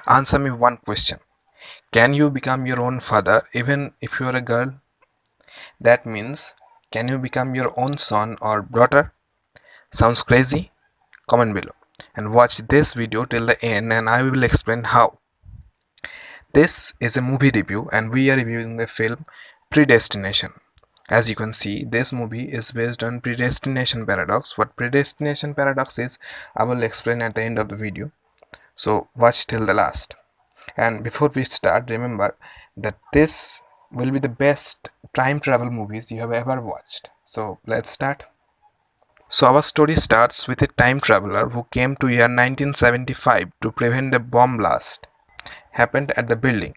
Answer me one question. Can you become your own father even if you are a girl? That means, can you become your own son or daughter? Sounds crazy? Comment below and watch this video till the end and I will explain how. This is a movie review and we are reviewing the film Predestination. As you can see, this movie is based on predestination paradox. What predestination paradox is, I will explain at the end of the video. So watch till the last. And before we start, remember that this will be the best time travel movies you have ever watched. So let's start. So our story starts with a time traveler who came to year 1975 to prevent the bomb blast happened at the building.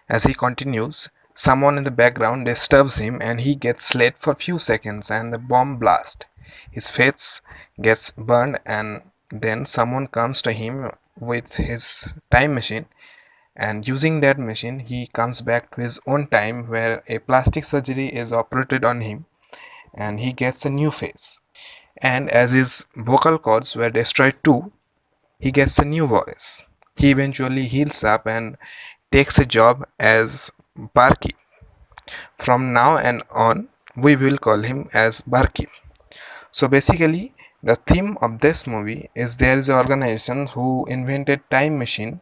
As he continues, someone in the background disturbs him and he gets late for few seconds and the bomb blast. His face gets burned and then someone comes to him with his time machine and using that machine he comes back to his own time where a plastic surgery is operated on him and he gets a new face. And as his vocal cords were destroyed too, he gets a new voice. He eventually heals up and takes a job as barkeep. From now and on, we will call him as barkeep. So basically, the theme of this movie is there is an organization who invented time machine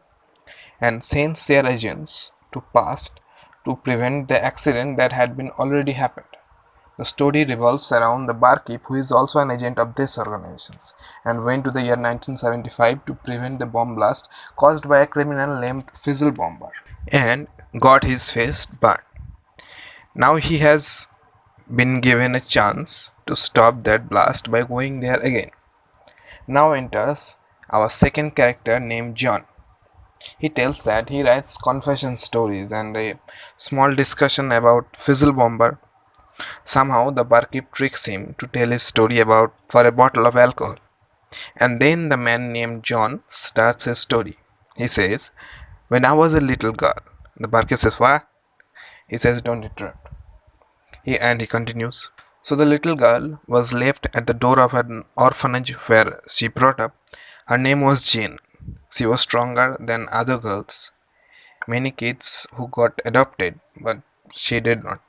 and sends their agents to past to prevent the accident that had been already happened. The story revolves around the barkeep who is also an agent of this organization and went to the year 1975 to prevent the bomb blast caused by a criminal named Fizzle Bomber and got his face burned. Now he has been given a chance to stop that blast by going there again. Now enters our second character named John. He tells that he writes confession stories and a small discussion about Fizzle Bomber. Somehow the barkeep tricks him to tell his story about for a bottle of alcohol. And then the man named John starts his story. He says, "When I was a little girl." The barkeep says, "What?" He says, "Don't interrupt." He continues. So the little girl was left at the door of an orphanage where she brought up. Her name was Jane. She was stronger than other girls, many kids who got adopted, but she did not.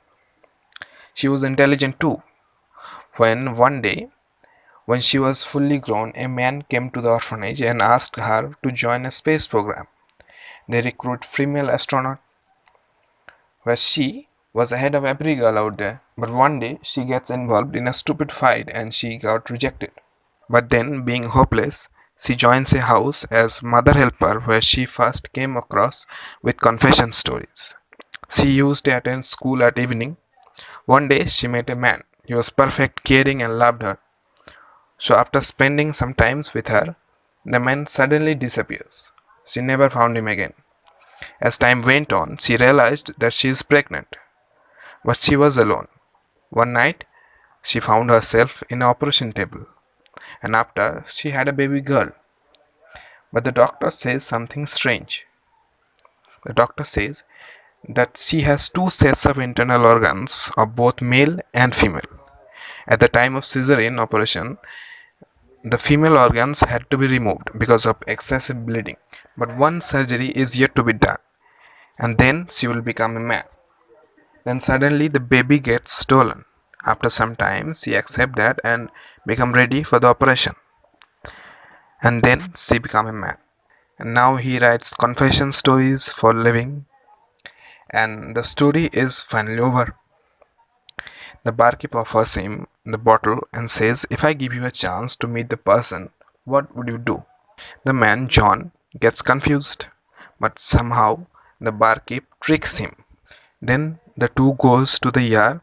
She was intelligent too. When one day, when she was fully grown, a man came to the orphanage and asked her to join a space program. They recruit female astronaut, where she was ahead of every girl out there. But one day she gets involved in a stupid fight and she got rejected. But then, being hopeless, she joins a house as mother helper where she first came across with confession stories. She used to attend school at evening. One day she met a man. He was perfect, caring and loved her. So after spending some time with her, the man suddenly disappears. She never found him again. As time went on, she realized that she is pregnant. But she was alone. One night, she found herself in an operation table. And after, she had a baby girl. But the doctor says something strange. The doctor says that she has two sets of internal organs of both male and female. At the time of cesarean operation, the female organs had to be removed because of excessive bleeding. But one surgery is yet to be done, and then she will become a man. Then suddenly the baby gets stolen. After some time, she accepts that and become ready for the operation. And then she become a man. And now he writes confession stories for living. And the story is finally over. The barkeep offers him the bottle and says, "If I give you a chance to meet the person, what would you do?" The man, John, gets confused, but somehow the barkeep tricks him. Then the two goes to the yard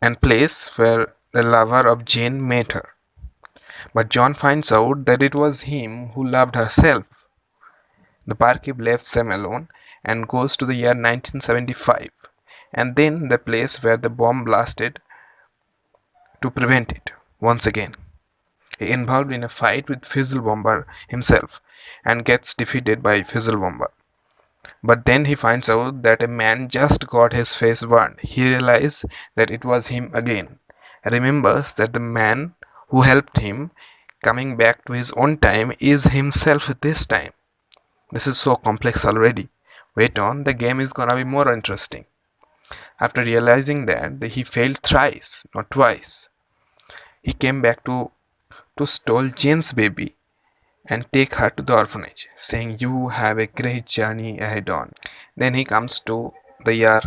and place where the lover of Jane met her. But John finds out that it was him who loved herself. The barkeep leaves them alone and goes to the year 1975 and then the place where the bomb blasted to prevent it once again. He involved in a fight with Fizzle Bomber himself and gets defeated by Fizzle Bomber. But then he finds out that a man just got his face burned. He realizes that it was him again. Remembers that the man who helped him coming back to his own time is himself this time. This is so complex already. Wait on, the game is gonna be more interesting. After realizing that he failed thrice, not twice, he came back to stole Jane's baby and take her to the orphanage, saying, "You have a great journey ahead on." Then he comes to the year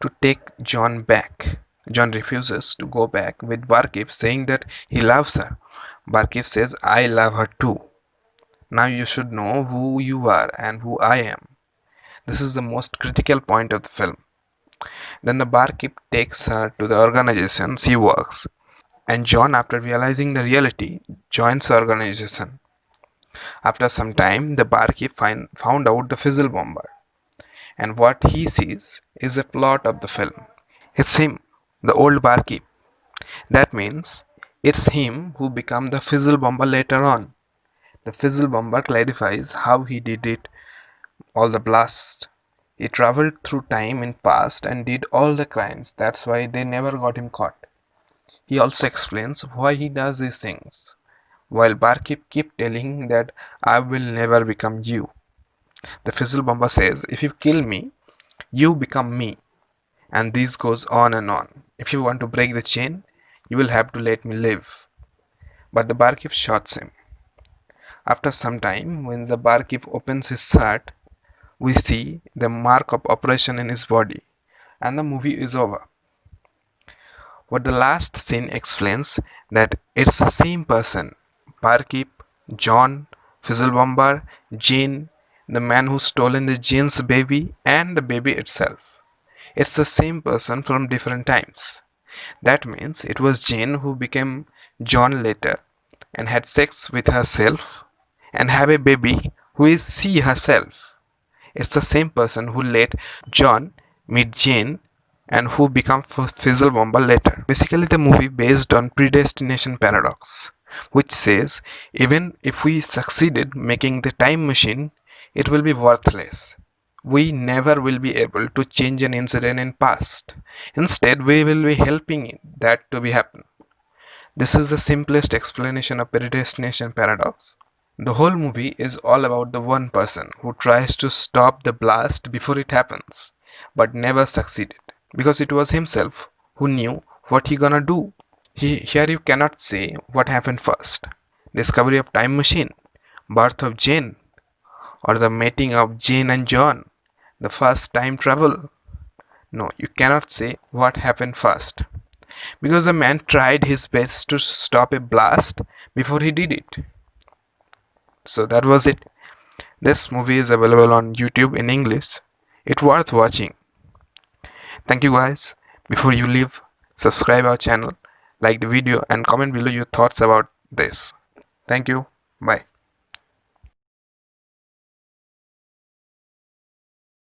to take John back. John refuses to go back with Barkeep, saying that he loves her. Barkeep says, "I love her too. Now you should know who you are and who I am." This is the most critical point of the film. Then the barkeep takes her to the organization she works, and John, after realizing the reality, joins the organization. After some time, the barkeep found out the fizzle bomber, and what he sees is a plot of the film. It's him, the old barkeep. That means it's him who became the fizzle bomber later on. The fizzle bomber clarifies how he did it, all the blast. He traveled through time in past and did all the crimes. That's why they never got him caught. He also explains why he does these things, while Barkeep keep telling that I will never become you. The Fizzle Bomber says, "If you kill me, you become me." And this goes on and on. "If you want to break the chain, you will have to let me live." But the Barkeep shoots him. After some time, when the Barkeep opens his shirt, we see the mark of operation in his body, and the movie is over. What the last scene explains that it's the same person: Barkeep, John, Fizzlebomber, Jane, the man who's stolen the Jane's baby, and the baby itself. It's the same person from different times. That means it was Jane who became John later and had sex with herself and have a baby who is she herself. It's the same person who let John meet Jane and who become Fizzlebomber later. Basically, the movie based on predestination paradox, which says even if we succeeded making the time machine, it will be worthless. We never will be able to change an incident in past. Instead, we will be helping that to be happen. This is the simplest explanation of predestination paradox. The whole movie is all about the one person who tries to stop the blast before it happens, but never succeeded, because it was himself who knew what he gonna do. Here you cannot say what happened first: discovery of time machine, birth of Jane, or the mating of Jane and John, the first time travel. No, you cannot say what happened first, because the man tried his best to stop a blast before he did it. So that was it. This movie is available on YouTube in English. It's worth watching. Thank you guys. Before you leave, subscribe our channel, like the video, and comment below your thoughts about this. Thank you. Bye.